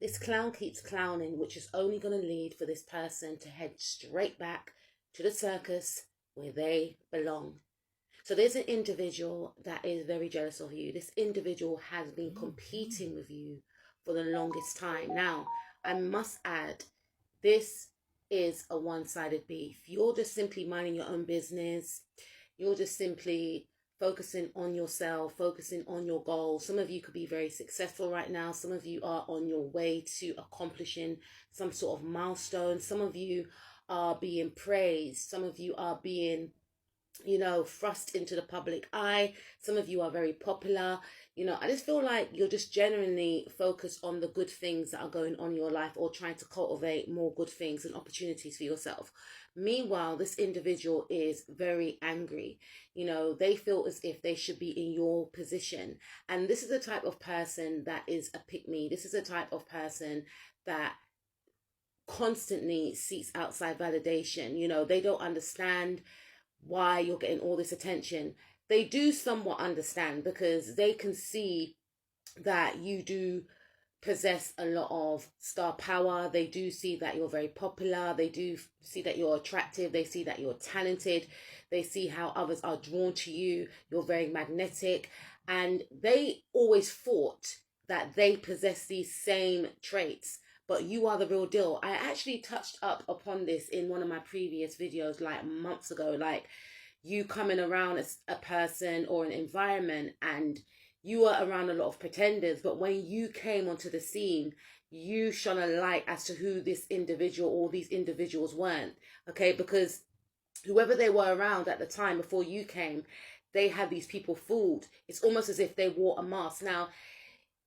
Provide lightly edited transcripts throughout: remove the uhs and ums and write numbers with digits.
this clown keeps clowning, which is only going to lead for this person to head straight back to the circus where they belong. So there's an individual that is very jealous of you. This individual has been competing with you for the longest time. Now, I must add, this is a one-sided beef. You're just simply minding your own business. You're just simply focusing on yourself, focusing on your goals. Some of you could be very successful right now. Some of you are on your way to accomplishing some sort of milestone. Some of you are being praised. Some of you are being, thrust into the public eye. Some of you are very popular. I just feel like you're just genuinely focused on the good things that are going on in your life, or trying to cultivate more good things and opportunities for yourself. Meanwhile, this individual is very angry. They feel as if they should be in your position. And this is the type of person that is a pick-me. This is the type of person that constantly seeks outside validation. They don't understand why you're getting all this attention. They do somewhat understand, because they can see that you do possess a lot of star power. They do see that you're very popular. They do see that you're attractive. They see that you're talented. They see how others are drawn to you. You're very magnetic. And they always thought that they possess these same traits, but you are the real deal. I actually touched up upon this in one of my previous videos like months ago, like you coming around as a person or an environment and you were around a lot of pretenders, but when you came onto the scene, you shone a light as to who this individual or these individuals weren't, okay? Because whoever they were around at the time before you came, they had these people fooled. It's almost as if they wore a mask. Now,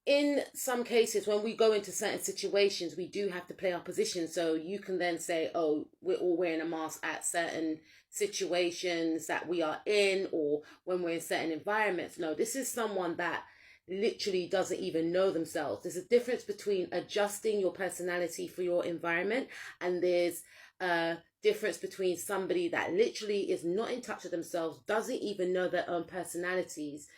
in some cases, when we go into certain situations, we do have to play our position. So you can then say, oh, we're all wearing a mask at certain situations that we are in, or when we're in certain environments. No, this is someone that literally doesn't even know themselves. There's a difference between adjusting your personality for your environment, and there's a difference between somebody that literally is not in touch with themselves, doesn't even know their own personalities.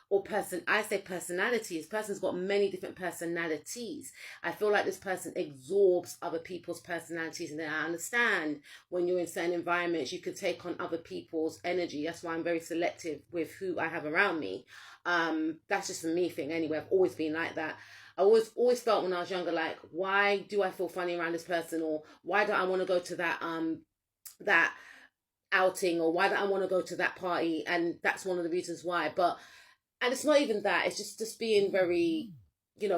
I say personalities. Person's got many different personalities. I feel like this person absorbs other people's personalities, and then I understand when you're in certain environments, you can take on other people's energy. That's why I'm very selective with who I have around me. That's just a me thing anyway. I've always been like that. I always felt when I was younger, like, why do I feel funny around this person, or why don't I want to go to that outing, or why don't I want to go to that party? And that's one of the reasons why. And it's not even that, it's just being very,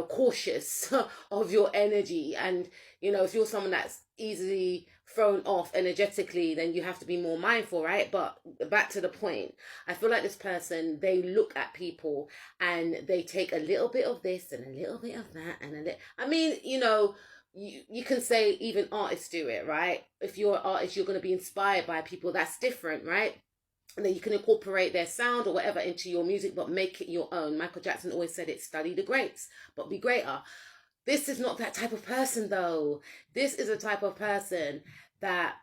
cautious of your energy. And, if you're someone that's easily thrown off energetically, then you have to be more mindful, right? But back to the point, I feel like this person, they look at people and they take a little bit of this and a little bit of that. You can say even artists do it, right? If you're an artist, you're going to be inspired by people. That's different, right? And then you can incorporate their sound or whatever into your music, but make it your own. Michael Jackson always said it, study the greats, but be greater. This is not that type of person, though. This is a type of person that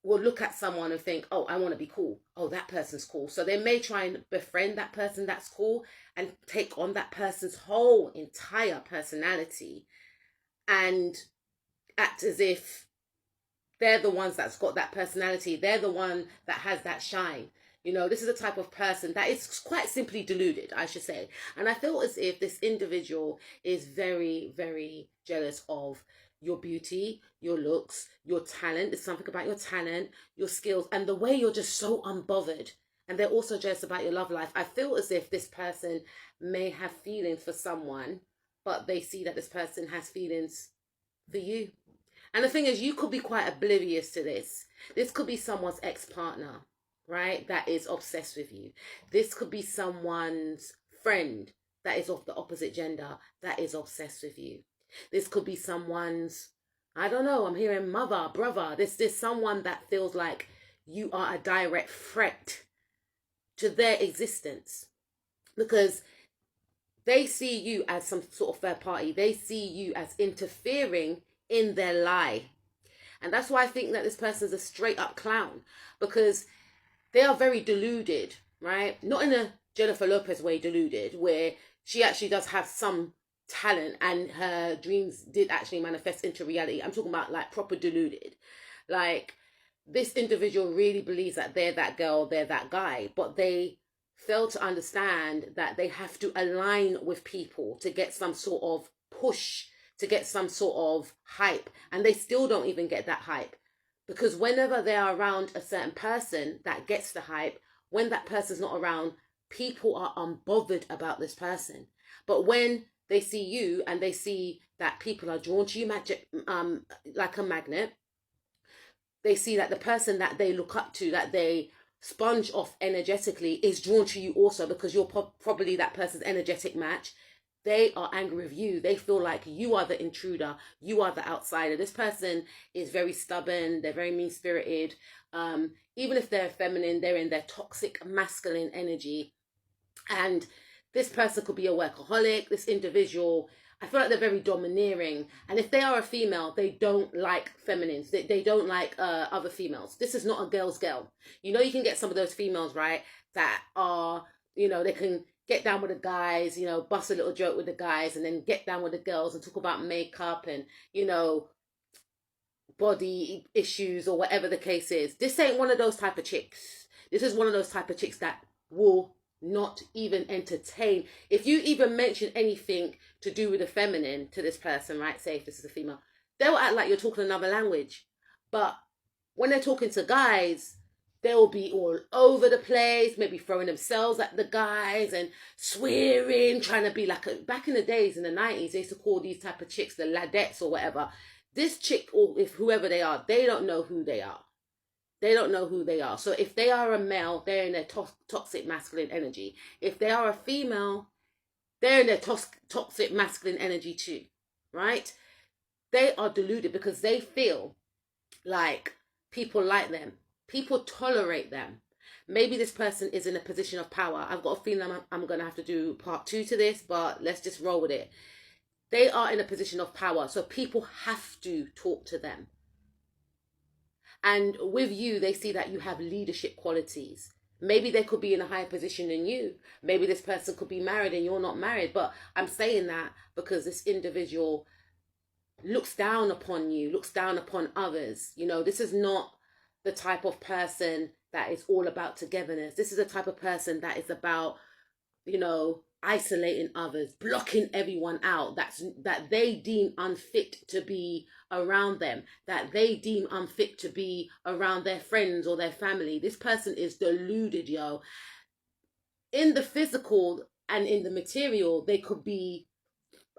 will look at someone and think, oh, I want to be cool. Oh, that person's cool. So they may try and befriend that person that's cool and take on that person's whole entire personality and act as if they're the ones that's got that personality. They're the one that has that shine. This is a type of person that is quite simply deluded, I should say. And I feel as if this individual is very, very jealous of your beauty, your looks, your talent. There's something about your talent, your skills, and the way you're just so unbothered. And they're also jealous about your love life. I feel as if this person may have feelings for someone, but they see that this person has feelings for you. And the thing is, you could be quite oblivious to this. This could be someone's ex-partner, right, that is obsessed with you. This could be someone's friend that is of the opposite gender that is obsessed with you. This could be someone's, I don't know, I'm hearing mother, brother. There's someone that feels like you are a direct threat to their existence, because they see you as some sort of third party. They see you as interfering in their lie. And that's why I think that this person is a straight up clown, because they are very deluded, right? Not in a Jennifer Lopez way deluded, where she actually does have some talent and her dreams did actually manifest into reality. I'm talking about like proper deluded. Like, this individual really believes that they're that girl, they're that guy, but they fail to understand that they have to align with people to get some sort of push, to get some sort of hype. And they still don't even get that hype, because whenever they are around a certain person that gets the hype, when that person's not around, people are unbothered about this person. But when they see you and they see that people are drawn to you like a magnet, they see that the person that they look up to, that they sponge off energetically, is drawn to you also, because you're probably that person's energetic match. They are angry with you. They feel like you are the intruder. You are the outsider. This person is very stubborn. They're very mean-spirited. Even if they're feminine, they're in their toxic masculine energy. And this person could be a workaholic. This individual, I feel like they're very domineering. And if they are a female, they don't like feminines. They don't like other females. This is not a girl's girl. You know, you can get some of those females, right, that are, you know, they can get down with the guys, you know, bust a little joke with the guys, and then get down with the girls and talk about makeup and, you know, body issues or whatever the case is. This ain't one of those type of chicks. This is one of those type of chicks that will not even entertain. If you even mention anything to do with the feminine to this person, right, say if this is a female, they'll act like you're talking another language. But when they're talking to guys, they'll be all over the place, maybe throwing themselves at the guys and swearing, trying to be like back in the days in the 90s, they used to call these type of chicks the ladettes or whatever. This chick, or if whoever they are, they don't know who they are. They don't know who they are. So if they are a male, they're in their toxic masculine energy. If they are a female, they're in their toxic masculine energy too, right? They are deluded because they feel like people like them. People tolerate them. Maybe this person is in a position of power. I've got a feeling I'm going to have to do part 2 to this, but let's just roll with it. They are in a position of power, so people have to talk to them. And with you, they see that you have leadership qualities. Maybe they could be in a higher position than you. Maybe this person could be married and you're not married. But I'm saying that because this individual looks down upon you, looks down upon others. You know, this is not the type of person that is all about togetherness. This is the type of person that is about, you know, isolating others, blocking everyone out that they deem unfit to be around them, that they deem unfit to be around their friends or their family. This person is deluded, yo. In the physical and in the material, they could be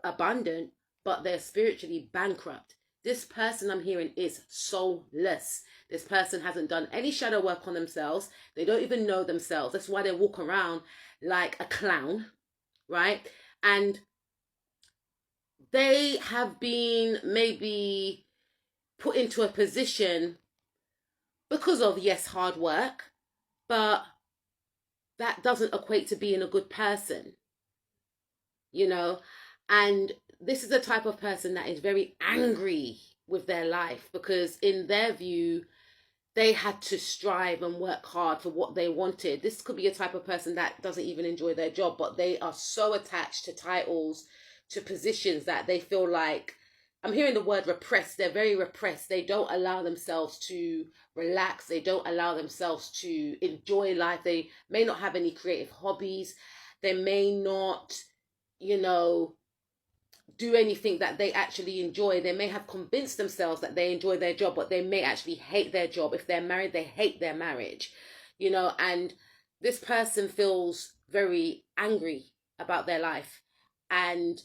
abundant, but they're spiritually bankrupt. This person I'm hearing is soulless. This person hasn't done any shadow work on themselves. They don't even know themselves. That's why they walk around like a clown, right? And they have been maybe put into a position because of, yes, hard work, but that doesn't equate to being a good person, you know? And this is the type of person that is very angry with their life because in their view, they had to strive and work hard for what they wanted. This could be a type of person that doesn't even enjoy their job, but they are so attached to titles, to positions, that they feel like, I'm hearing the word repressed. They're very repressed. They don't allow themselves to relax. They don't allow themselves to enjoy life. They may not have any creative hobbies. They may not, you know, do anything that they actually enjoy. They may have convinced themselves that they enjoy their job, but they may actually hate their job. If they're married, they hate their marriage, you know, and this person feels very angry about their life. And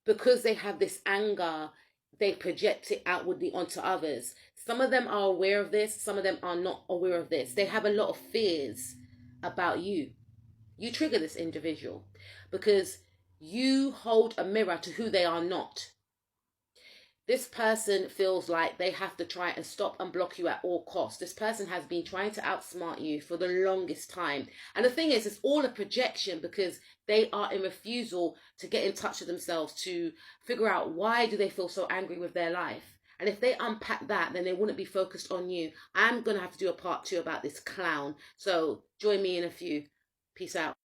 because they have this anger, they project it outwardly onto others. Some of them are aware of this. Some of them are not aware of this. They have a lot of fears about you. You trigger this individual because you hold a mirror to who they are not. This person feels like they have to try and stop and block you at all costs. This person has been trying to outsmart you for the longest time. And the thing is, it's all a projection because they are in refusal to get in touch with themselves, to figure out why do they feel so angry with their life. And if they unpack that, then they wouldn't be focused on you. I'm going to have to do a part 2 about this clown. So join me in a few. Peace out.